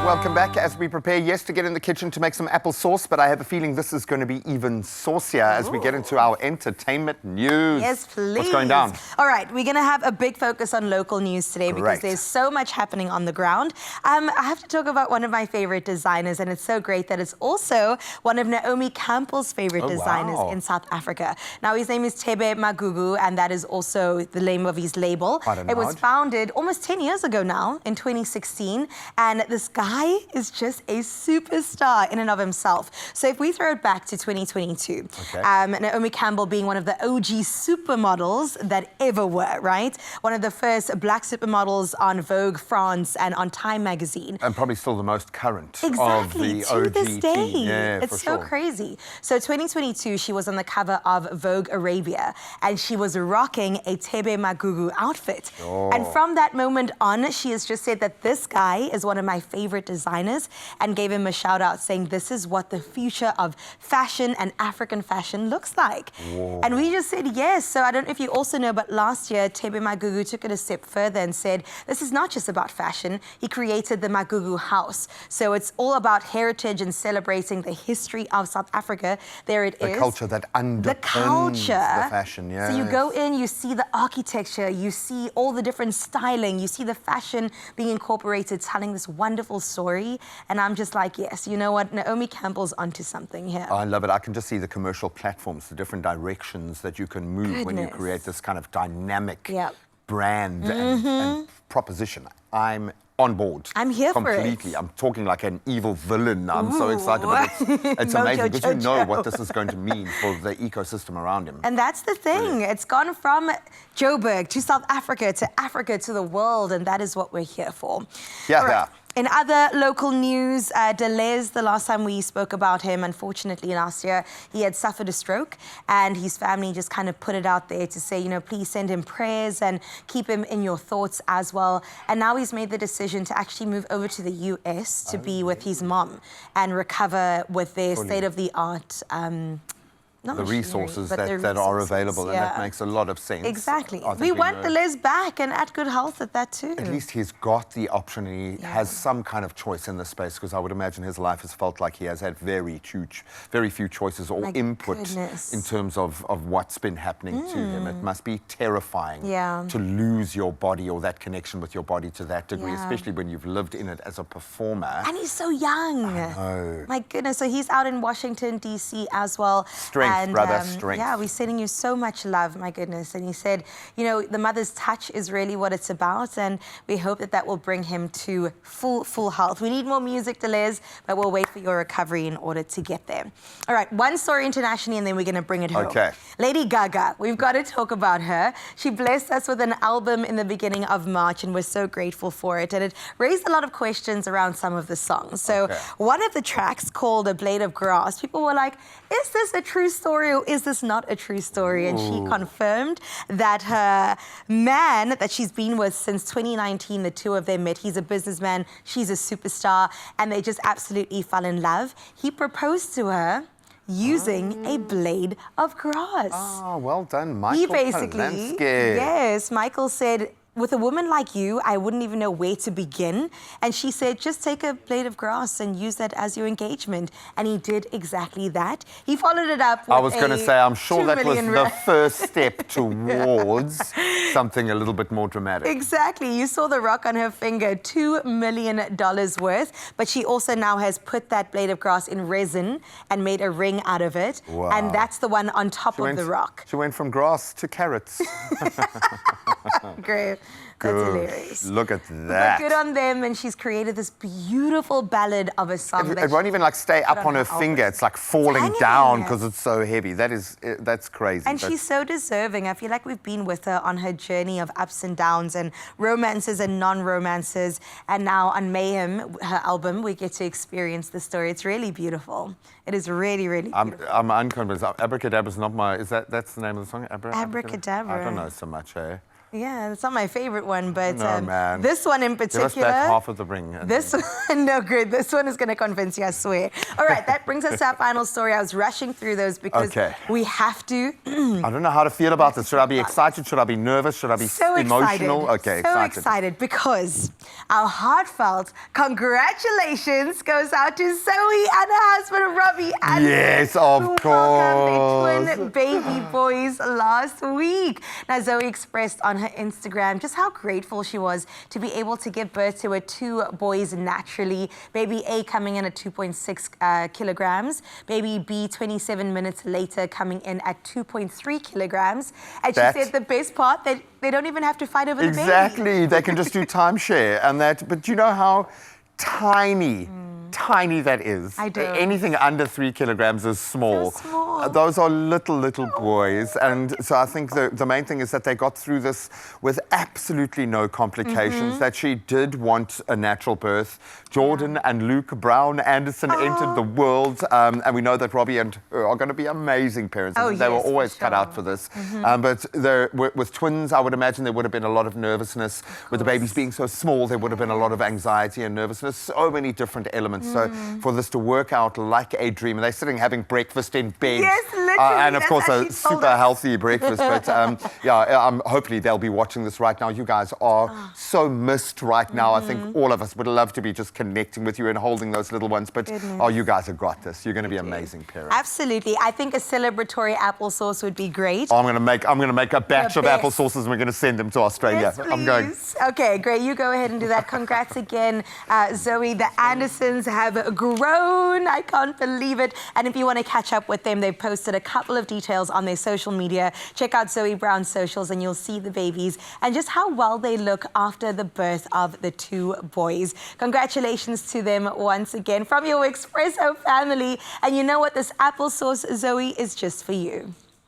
Welcome back as we prepare, yes, to get in the kitchen to make some apple sauce, but I have a feeling this is going to be even saucier as we get into our entertainment news. Yes, please. What's going down? All right, we're going to have a big focus on local news today because there's so much happening on the ground. I have to talk about one of my favorite designers, and it's so great that it's also one of Naomi Campbell's favorite designers in South Africa. Now, his name is Thebe Magugu, and that is also the name of his label. It was founded almost 10 years ago now, in 2016, and this guy is just a superstar in and of himself. So if we throw it back to 2022, Naomi Campbell being one of the OG supermodels that ever were, right? One of the first black supermodels on Vogue France and on Time magazine. And probably still the most current of the OG to this day. Yeah, it's so crazy. So 2022, she was on the cover of Vogue Arabia, and she was rocking a Thebe Magugu outfit. And from that moment on, she has just said that this guy is one of my favorite designers, and gave him a shout out saying this is what the future of fashion and African fashion looks like. And we just said yes. So I don't know if you also know, but last year Thebe Magugu took it a step further and said this is not just about fashion. He created the Magugu House. So it's all about heritage and celebrating the history of South Africa. There it is. The culture that underpins the fashion, yeah. So you go in, you see the architecture, you see all the different styling, you see the fashion being incorporated, telling this wonderful story. And I'm just like, yes, you know what? Naomi Campbell's onto something here. I love it. I can just see the commercial platforms, the different directions that you can move when you create this kind of dynamic brand and proposition. I'm on board. I'm here completely. for it. I'm talking like an evil villain. I'm so excited. But it's amazing because you know what this is going to mean for the ecosystem around him. And that's the thing. Brilliant. It's gone from Joburg to South Africa to the world, and that is what we're here for. Yeah. In other local news, Deleuze, the last time we spoke about him, unfortunately last year, he had suffered a stroke, and his family just kind of put it out there to say, you know, please send him prayers and keep him in your thoughts as well. And now he's made the decision to actually move over to the US to be with his mom and recover with their state-of-the-art the resources that are available, and that makes a lot of sense. Exactly. We want Deleuze back and at good health at that too. At least he's got the option, and he has some kind of choice in this space, because I would imagine his life has felt like he has had very few choices or input in terms of what's been happening to him. It must be terrifying to lose your body or that connection with your body to that degree, especially when you've lived in it as a performer. And he's so young. I know. My goodness. So he's out in Washington, D.C. as well. Strength. Brother, strength. Yeah, we're sending you so much love, my goodness. And he said, you know, the mother's touch is really what it's about, and we hope that that will bring him to full health. We need more music, Deleuze, but we'll wait for your recovery in order to get there. All right, one story internationally, and then we're going to bring it home. Okay. Lady Gaga, we've got to talk about her. She blessed us with an album in the beginning of March, and we're so grateful for it. And it raised a lot of questions around some of the songs. So one of the tracks, called A Blade of Grass, people were like, is this a true story or is this not a true story? And she confirmed that her man that she's been with since 2019, the two of them met. He's a businessman, she's a superstar, and they just absolutely fell in love. He proposed to her using a blade of grass. Oh, well done, Michael. He basically, Michael said, with a woman like you, I wouldn't even know where to begin. And she said, just take a blade of grass and use that as your engagement. And he did exactly that. He followed it up with I was going to say, I'm sure that was the first step towards something a little bit more dramatic. Exactly. You saw the rock on her finger, $2 million worth. But she also now has put that blade of grass in resin and made a ring out of it. Wow. And that's the one on top of the rock. She went from grass to carrots. Great. That's hilarious. Look at that. But good on them, and she's created this beautiful ballad of a song. It won't even like stay up on her finger. It's like falling down because it's so heavy. That's crazy. And she's so deserving. I feel like we've been with her on her journey of ups and downs and romances and non-romances. And now on Mayhem, her album, we get to experience the story. It's really beautiful. It is really, really beautiful. I'm unconvinced. Abracadabra's not my... That's the name of the song? Abracadabra. I don't know so much, eh? Yeah, it's not my favorite one, but No, man. this one in particular. Give us back half of the ring. This one, no good. This one is going to convince you, I swear. All right, that brings us to our final story. I was rushing through those because we have to. I don't know how to feel about this. Should I be excited? Should I be nervous? Should I be emotional? Okay, so excited because our heartfelt congratulations goes out to Zoe and her husband Robbie. Yes, of course. Their twin baby boys last week. Now, Zoe expressed on her Instagram just how grateful she was to be able to give birth to her 2 boys naturally. Baby A coming in at 2.6 kilograms. Baby B 27 minutes later coming in at 2.3 kilograms. And she said the best part, that they don't even have to fight over the baby. Exactly. They can just do timeshare. But you know how tiny that is. I do. Anything under 3 kilograms is small. So small. Those are little boys. And so I think the main thing is that they got through this with absolutely no complications, that she did want a natural birth. Jordan and Luke Brown Anderson entered the world. And we know that Robbie and her are going to be amazing parents. They were always cut out for this. But with twins, I would imagine there would have been a lot of nervousness. With the babies being so small, there would have been a lot of anxiety and nervousness. So many different elements. So for this to work out like a dream, and they're sitting having breakfast in bed. Yes, literally. And of course, a super healthy breakfast. But hopefully they'll be watching this right now. You guys are so missed right now. I think all of us would love to be just connecting with you and holding those little ones. But you guys have got this. You're going to be amazing parents. Absolutely. I think a celebratory applesauce would be great. I'm going to make a batch of applesauces and we're going to send them to Australia. Yes, I'm going. Okay, great. You go ahead and do that. Congrats again, Zoe. The Andersons have grown. I can't believe it. And if you want to catch up with them, they've posted a couple of details on their social media. Check out Zoe Brown's socials and you'll see the babies and just how well they look after the birth of the 2 boys. Congratulations to them once again from your Expresso family. And you know what? This applesauce, Zoe, is just for you.